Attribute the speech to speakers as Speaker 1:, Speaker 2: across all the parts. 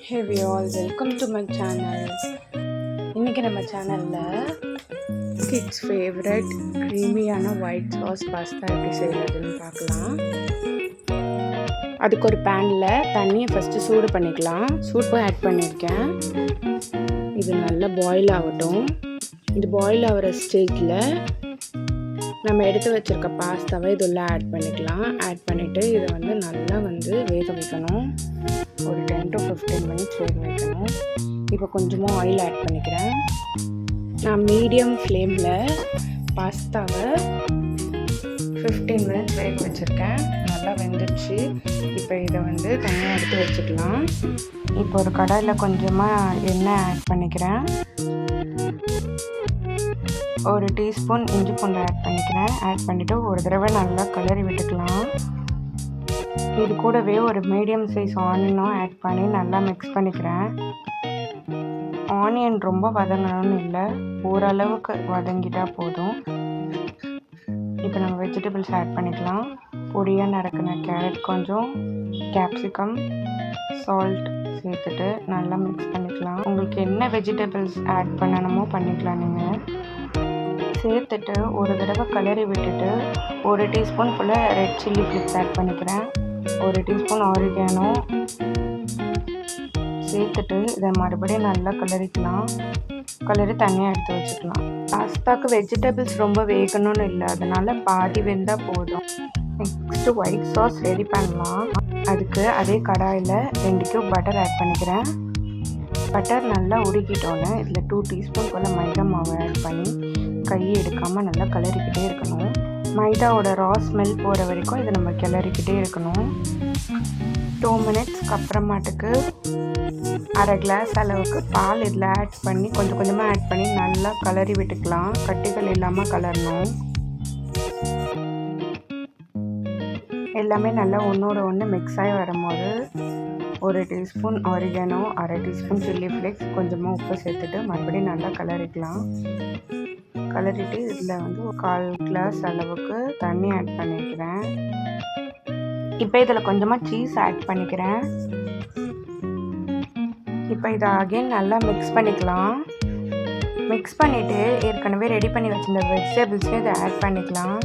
Speaker 1: Hey we all welcome to my channel. இன்றைக்கி நம்ம சேனலில் கிட்ஸ் ஃபேவரட் க்ரீமியான ஒயிட் சாஸ் பாஸ்தா எப்படி செய்கிறதுன்னு பார்க்கலாம். அதுக்கு ஒரு பேனில் தண்ணியை ஃபஸ்ட்டு சூடு பண்ணிக்கலாம். சூடு ஆட் பண்ணியிருக்கேன். இது நல்லா பாயில் ஆகட்டும். இது பாயில் ஆகிற ஸ்டேஜில் நம்ம எடுத்து வச்சுருக்க பாஸ்தாவை இதுள்ள ஆட் பண்ணிக்கலாம். ஆட் பண்ணிவிட்டு இதை நல்லா வேக வைக்கணும். ஒரு 10 to 15 மினிட்ஸ் வேக வைக்கணும். இப்போ கொஞ்சமாக ஆயில் ஆட் பண்ணிக்கிறேன். நான் மீடியம் ஃப்ளேமில் பாஸ்தாவை 15 மினிட்ஸ் வேக வச்சுருக்கேன். நல்லா வெந்துடுச்சு. இப்போ இதை தனியாக எடுத்து வச்சுக்கலாம். இப்போ ஒரு கடாயில் கொஞ்சமாக எண்ணெய் ஆட் பண்ணிக்கிறேன். ஒரு டீஸ்பூன் இஞ்சி பூண்டு ஆட் பண்ணிக்கிறேன். ஆட் பண்ணிவிட்டு ஒரு தடவை நல்லா கிளறி விட்டுக்கலாம். இது கூடவே ஒரு மீடியம் சைஸ் ஆனியனும் ஆட் பண்ணி நல்லா மிக்ஸ் பண்ணிக்கிறேன். ஆனியன் ரொம்ப வதங்கணும்னு இல்லை, ஓரளவுக்கு வதங்கிட்டால் போதும். இப்போ நம்ம வெஜிடபிள்ஸ் ஆட் பண்ணிக்கலாம். பொடியாக நறுக்கின கேரட் கொஞ்சம், கேப்சிகம், சால்ட் சேர்த்துட்டு நல்லா மிக்ஸ் பண்ணிக்கலாம். உங்களுக்கு என்ன வெஜிடபிள்ஸ் ஆட் பண்ணணுமோ பண்ணிக்கலாம். நீங்கள் சேர்த்துட்டு ஒரு தடவை கிளறி விட்டுட்டு ஒரு டீஸ்பூன் போல் ரெட் சில்லி ஃப்ளேக்ஸ் ஆட் பண்ணிக்கிறேன். ஒரு டீஸ்பூன் ஆரிகானோ சேர்த்துட்டு இதை மறுபடியும் நல்லா கிளறிக்கலாம். கிளறி தனியாக எடுத்து வச்சுக்கலாம். பாஸ்தாக்கு வெஜிடபிள்ஸ் ரொம்ப வேகணும்னு இல்லை, அதனால் பாதி வெந்தால் போதும். நெக்ஸ்ட்டு ஒயிட் சாஸ் ரெடி பண்ணலாம். அதுக்கு அதே கடாயில் 2 கியூப் பட்டர் ஆட் பண்ணிக்கிறேன். பட்டர் நல்லா உருக்கிட்டோன்னே இதில் 2 டீஸ்பூன் போல் மைதா மாவை ஆட் பண்ணி கையை எடுக்காமல் நல்லா கிளறிக்கிட்டே இருக்கணும். மைதாவோட ரா ஸ்மெல் போகிற வரைக்கும் இதை நம்ம கிளறிக்கிட்டே இருக்கணும். 2 மினிட்ஸ்க்கு அப்புறமாட்டுக்கு அரை கிளாஸ் அளவுக்கு பால் இதில் ஆட் பண்ணி கொஞ்சம் கொஞ்சமாக ஆட் பண்ணி நல்லா கிளறி விட்டுக்கலாம். கட்டிகள் இல்லாமல் கலரணும். எல்லாமே நல்லா ஒன்றோட ஒன்று மிக்ஸ் ஆகி வரும்போது ஒரு டீஸ்பூன் ஆரிகானோ, அரை டீஸ்பூன் சில்லி ஃப்ளேக்ஸ், கொஞ்சமாக உப்பு சேர்த்துட்டு மறுபடியும் நல்லா கிளறிக்கலாம். கிளறிட்டு இதில் ஒரு 1/4 கிளாஸ் அளவுக்கு தண்ணி ஆட் பண்ணிக்கிறேன். இப்போ இதில் கொஞ்சமாக சீஸ் ஆட் பண்ணிக்கிறேன். இப்போ இதை அகைன் நல்லா மிக்ஸ் பண்ணிக்கலாம். மிக்ஸ் பண்ணிவிட்டு ஏற்கனவே ரெடி பண்ணி வச்சுருந்த வெஜிடபிள்ஸையும் இதை ஆட் பண்ணிக்கலாம்.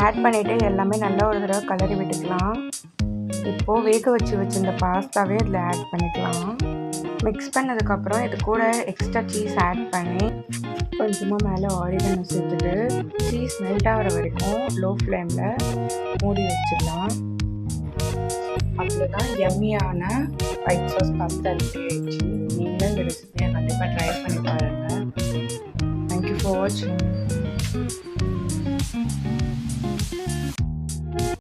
Speaker 1: ஆட் பண்ணிவிட்டு எல்லாமே நல்லா ஒரு தடவை கிளறி விட்டுக்கலாம். இப்போது வேக வச்சுருந்த பாஸ்தாவே இதில் ஆட் பண்ணிக்கலாம். மிக்ஸ் பண்ணதுக்கப்புறம் இது கூட எக்ஸ்ட்ரா சீஸ் ஆட் பண்ணி கொஞ்சமாக மேலே ஆரிகானோ சேர்த்துட்டு சீஸ் மெல்ட் ஆகிற வரைக்கும் லோ ஃப்ளேமில் மூடி வச்சிடலாம். அவ்வளோதான், யம்மியான ஒயிட் சாஸ் பாஸ்தா ரெடி ஆயிடுச்சு. நீங்களும் இந்த ரெசிபியை கண்டிப்பாக ட்ரை பண்ணி பாருங்கள். தேங்க்யூ ஃபார் வாட்சிங்.